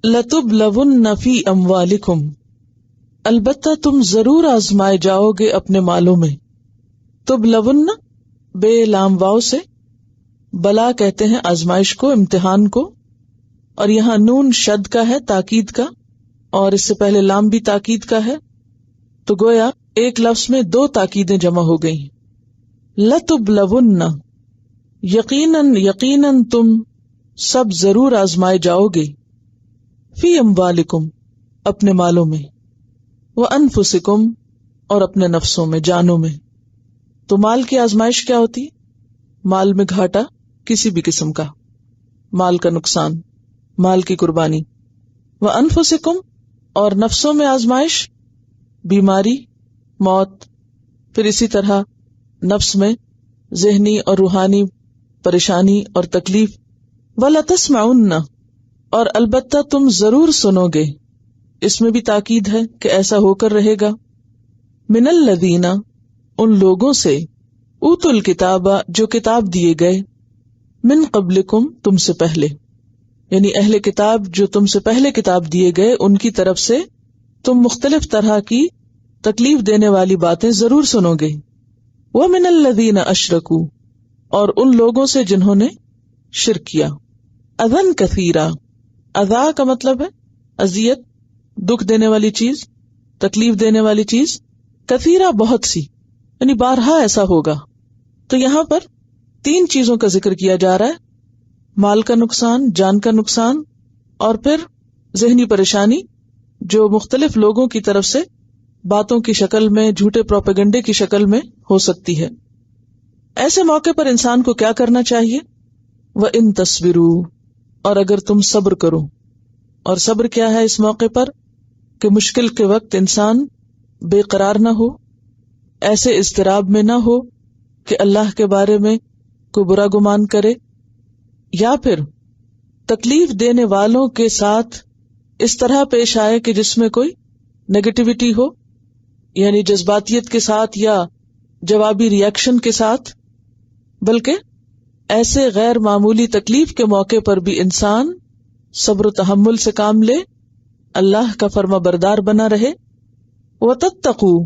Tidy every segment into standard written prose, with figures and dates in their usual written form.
لَتُبْلَوُنَّ فِي أَمْوَالِكُمْ، البتہ تم ضرور آزمائے جاؤ گے اپنے مالوں میں. تبلون بے لام واو سے، بلا کہتے ہیں آزمائش کو، امتحان کو، اور یہاں نون شد کا ہے، تاکید کا، اور اس سے پہلے لام بھی تاکید کا ہے، تو گویا ایک لفظ میں دو تاکیدیں جمع ہو گئی. لَتُبْلَوُنَّ یقیناً یقیناً تم سب ضرور آزمائے جاؤ گے، فی اموالکم اپنے مالوں میں، وانفسکم اور اپنے نفسوں میں، جانوں میں. تو مال کی آزمائش کیا ہوتی؟ مال میں گھاٹا کسی بھی قسم کا، مال کا نقصان، مال کی قربانی. وانفسکم اور نفسوں میں آزمائش، بیماری، موت، پھر اسی طرح نفس میں ذہنی اور روحانی پریشانی اور تکلیف. وَلَتَسْمَعُنَّ اور البتہ تم ضرور سنو گے، اس میں بھی تاکید ہے کہ ایسا ہو کر رہے گا. من الذین ان لوگوں سے، اوتوا الکتاب جو کتاب دیے گئے، من قبلکم تم سے پہلے، یعنی اہل کتاب جو تم سے پہلے کتاب دیے گئے ان کی طرف سے تم مختلف طرح کی تکلیف دینے والی باتیں ضرور سنو گے. وَمِنَ الَّذِينَ أَشْرَكُوا اور ان لوگوں سے جنہوں نے شرک کیا. اذًا کثیرا، اذا کا مطلب ہے اذیت، دکھ دینے والی چیز، تکلیف دینے والی چیز. کثیرا بہت سی، یعنی بارہا ایسا ہوگا. تو یہاں پر تین چیزوں کا ذکر کیا جا رہا ہے، مال کا نقصان، جان کا نقصان، اور پھر ذہنی پریشانی جو مختلف لوگوں کی طرف سے باتوں کی شکل میں، جھوٹے پروپیگنڈے کی شکل میں ہو سکتی ہے. ایسے موقع پر انسان کو کیا کرنا چاہیے؟ وَإِن تَصْبِرُوا اور اگر تم صبر کرو. اور صبر کیا ہے اس موقع پر؟ کہ مشکل کے وقت انسان بے قرار نہ ہو، ایسے اضطراب میں نہ ہو کہ اللہ کے بارے میں کوئی برا گمان کرے، یا پھر تکلیف دینے والوں کے ساتھ اس طرح پیش آئے کہ جس میں کوئی نیگیٹیوٹی ہو، یعنی جذباتیت کے ساتھ یا جوابی ری ایکشن کے ساتھ. بلکہ ایسے غیر معمولی تکلیف کے موقع پر بھی انسان صبر و تحمل سے کام لے، اللہ کا فرما بردار بنا رہے. وَتَتَّقُوا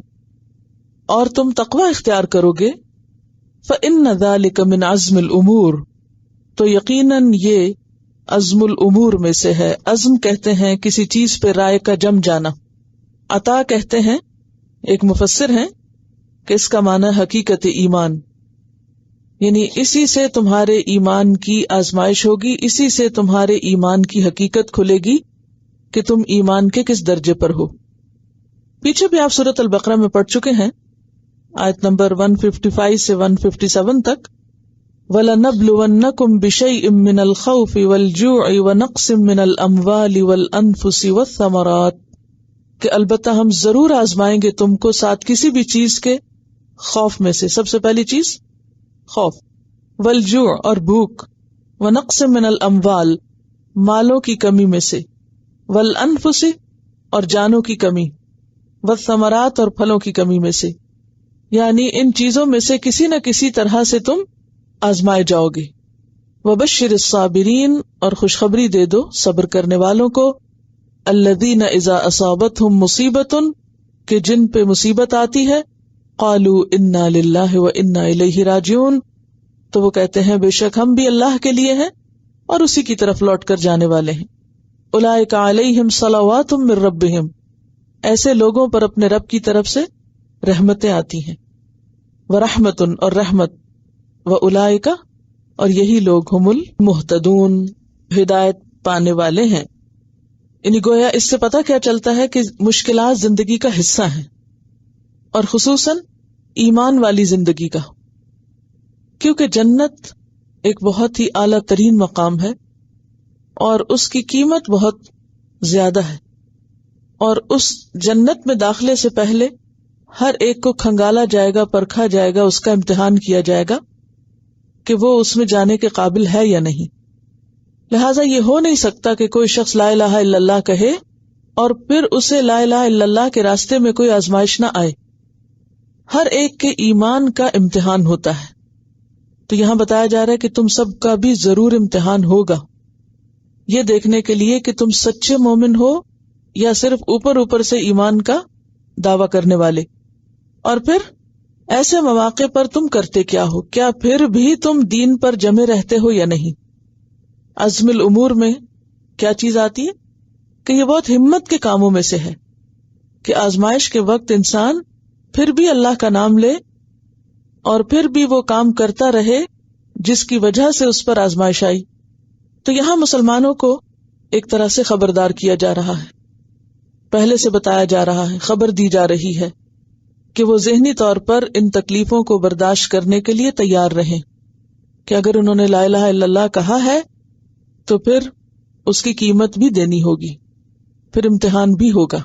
اور تم تقوی اختیار کرو گے. فَإِنَّ ذَلِكَ مِنْ عَزْمِ الْأُمُورِ تو یقیناً یہ عزم الامور میں سے ہے. عزم کہتے ہیں کسی چیز پہ رائے کا جم جانا. عطا کہتے ہیں، ایک مفسر ہیں، کہ اس کا معنی حقیقت ایمان، یعنی اسی سے تمہارے ایمان کی آزمائش ہوگی، اسی سے تمہارے ایمان کی حقیقت کھلے گی کہ تم ایمان کے کس درجے پر ہو. پیچھے بھی آپ سورۃ البقرہ میں پڑھ چکے ہیں، آیت نمبر 155 سے 157 تک. وَلَنَبْلُوَنَّكُمْ بِشَيْءٍ مِّنَ الْخَوْفِ وَالْجُوعِ وَنَقْصٍ مِّنَ الْأَمْوَالِ وَالْأَنفُسِ وَالثَّمَرَاتِ کہ البتہ ہم ضرور آزمائیں گے تم کو ساتھ کسی بھی چیز کے خوف میں سے. سب سے پہلی چیز خوف، والجوع اور بھوک، ونقص من الاموال مالوں کی کمی میں سے، والانفس اور جانوں کی کمی، والثمرات اور پھلوں کی کمی میں سے، یعنی ان چیزوں میں سے کسی نہ کسی طرح سے تم آزمائے جاؤ گے. وبشر الصابرین اور خوشخبری دے دو صبر کرنے والوں کو. الذین اذا اصابتہم مصیبۃ کہ جن پہ مصیبت آتی ہے، قالوا انا للہ وانا الیہ راجعون تو وہ کہتے ہیں بے شک ہم بھی اللہ کے لیے ہیں اور اسی کی طرف لوٹ کر جانے والے ہیں. اولئک علیہم صلوات من ربہم ایسے لوگوں پر اپنے رب کی طرف سے رحمتیں آتی ہیں. ورحمت اور رحمت. واولئک اور یہی لوگ ہم المہتدون ہدایت پانے والے ہیں. یعنی گویا اس سے پتہ کیا چلتا ہے کہ مشکلات زندگی کا حصہ ہیں، اور خصوصاً ایمان والی زندگی کا، کیونکہ جنت ایک بہت ہی اعلیٰ ترین مقام ہے اور اس کی قیمت بہت زیادہ ہے. اور اس جنت میں داخلے سے پہلے ہر ایک کو کھنگالا جائے گا، پرکھا جائے گا، اس کا امتحان کیا جائے گا کہ وہ اس میں جانے کے قابل ہے یا نہیں. لہٰذا یہ ہو نہیں سکتا کہ کوئی شخص لا الہ الا اللہ کہے اور پھر اسے لا الہ الا اللہ کے راستے میں کوئی آزمائش نہ آئے. ہر ایک کے ایمان کا امتحان ہوتا ہے. تو یہاں بتایا جا رہا ہے کہ تم سب کا بھی ضرور امتحان ہوگا. یہ دیکھنے کے لیے کہ تم سچے مومن ہو یا صرف اوپر اوپر سے ایمان کا دعویٰ کرنے والے. اور پھر ایسے مواقع پر تم کرتے کیا ہو؟ کیا پھر بھی تم دین پر جمے رہتے ہو یا نہیں؟ عزم الامور میں کیا چیز آتی ہے کہ یہ بہت ہمت کے کاموں میں سے ہے کہ آزمائش کے وقت انسان پھر بھی اللہ کا نام لے اور پھر بھی وہ کام کرتا رہے جس کی وجہ سے اس پر آزمائش آئی. تو یہاں مسلمانوں کو ایک طرح سے خبردار کیا جا رہا ہے، پہلے سے بتایا جا رہا ہے، خبر دی جا رہی ہے کہ وہ ذہنی طور پر ان تکلیفوں کو برداشت کرنے کے لیے تیار رہیں کہ اگر انہوں نے لا الہ الا اللہ کہا ہے تو پھر اس کی قیمت بھی دینی ہوگی، پھر امتحان بھی ہوگا.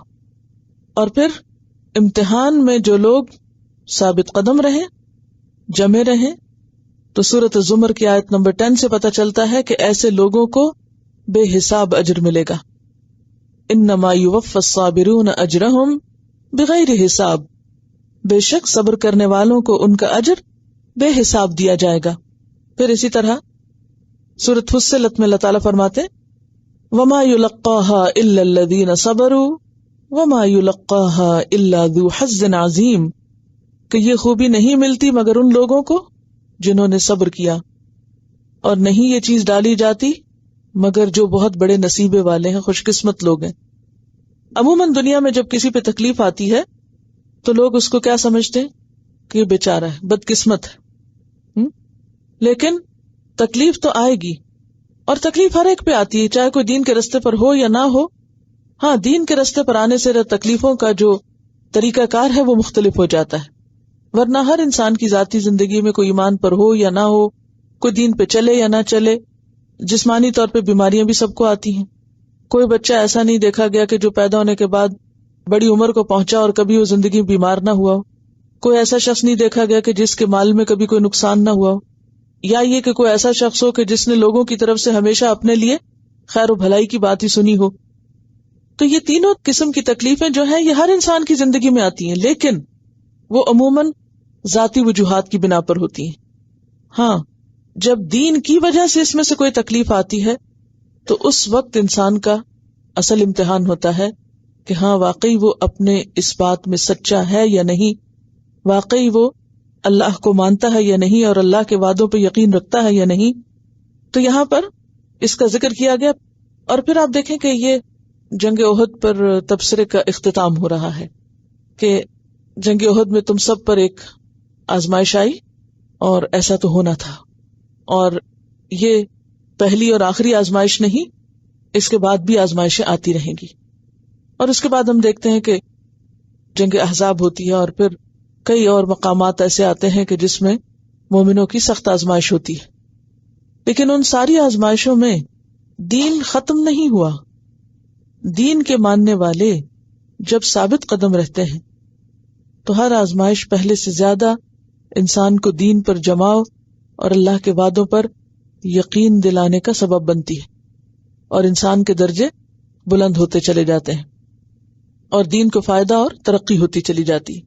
اور پھر امتحان میں جو لوگ ثابت قدم رہیں، جمے رہیں، تو سورۃ الزمر کی آیت نمبر 10 سے پتہ چلتا ہے کہ ایسے لوگوں کو بے حساب اجر ملے گا. انما یوفی الصابرون اجرہم بغیر حساب، بے شک صبر کرنے والوں کو ان کا اجر بے حساب دیا جائے گا. پھر اسی طرح سورۃ فصلت میں اللہ تعالیٰ فرماتے وما یلقاها الا الذین صبروا وما یلقاها الا ذو حظ عظیم، کہ یہ خوبی نہیں ملتی مگر ان لوگوں کو جنہوں نے صبر کیا، اور نہیں یہ چیز ڈالی جاتی مگر جو بہت بڑے نصیبے والے ہیں، خوش قسمت لوگ ہیں. عموماً دنیا میں جب کسی پہ تکلیف آتی ہے تو لوگ اس کو کیا سمجھتے ہیں کہ یہ بیچارہ ہے، بد قسمت ہے. لیکن تکلیف تو آئے گی، اور تکلیف ہر ایک پہ آتی ہے، چاہے کوئی دین کے رستے پر ہو یا نہ ہو. ہاں، دین کے رستے پر آنے سے تکلیفوں کا جو طریقہ کار ہے وہ مختلف ہو جاتا ہے، ورنہ ہر انسان کی ذاتی زندگی میں کوئی ایمان پر ہو یا نہ ہو، کوئی دین پہ چلے یا نہ چلے، جسمانی طور پہ بیماریاں بھی سب کو آتی ہیں. کوئی بچہ ایسا نہیں دیکھا گیا کہ جو پیدا ہونے کے بعد بڑی عمر کو پہنچا اور کبھی وہ زندگی بیمار نہ ہوا ہو. کوئی ایسا شخص نہیں دیکھا گیا کہ جس کے مال میں کبھی کوئی نقصان نہ ہوا ہو، یا یہ کہ کوئی ایسا شخص ہو کہ جس نے لوگوں کی طرف سے ہمیشہ اپنے لیے خیر و بھلائی کی بات ہی سنی ہو. تو یہ تینوں قسم کی تکلیفیں جو ہیں یہ ہر انسان کی زندگی میں آتی ہیں، لیکن وہ عموماً ذاتی وجوہات کی بنا پر ہوتی ہیں. ہاں، جب دین کی وجہ سے اس میں سے کوئی تکلیف آتی ہے تو اس وقت انسان کا اصل امتحان ہوتا ہے کہ ہاں واقعی وہ اپنے اس بات میں سچا ہے یا نہیں، واقعی وہ اللہ کو مانتا ہے یا نہیں، اور اللہ کے وعدوں پہ یقین رکھتا ہے یا نہیں. تو یہاں پر اس کا ذکر کیا گیا. اور پھر آپ دیکھیں کہ یہ جنگ احد پر تبصرے کا اختتام ہو رہا ہے کہ جنگ احد میں تم سب پر ایک آزمائش آئی اور ایسا تو ہونا تھا، اور یہ پہلی اور آخری آزمائش نہیں، اس کے بعد بھی آزمائشیں آتی رہیں گی. اور اس کے بعد ہم دیکھتے ہیں کہ جنگ احزاب ہوتی ہے، اور پھر کئی اور مقامات ایسے آتے ہیں کہ جس میں مومنوں کی سخت آزمائش ہوتی ہے. لیکن ان ساری آزمائشوں میں دین ختم نہیں ہوا. دین کے ماننے والے جب ثابت قدم رہتے ہیں تو ہر آزمائش پہلے سے زیادہ انسان کو دین پر جماؤ اور اللہ کے وعدوں پر یقین دلانے کا سبب بنتی ہے، اور انسان کے درجے بلند ہوتے چلے جاتے ہیں اور دین کو فائدہ اور ترقی ہوتی چلی جاتی ہے.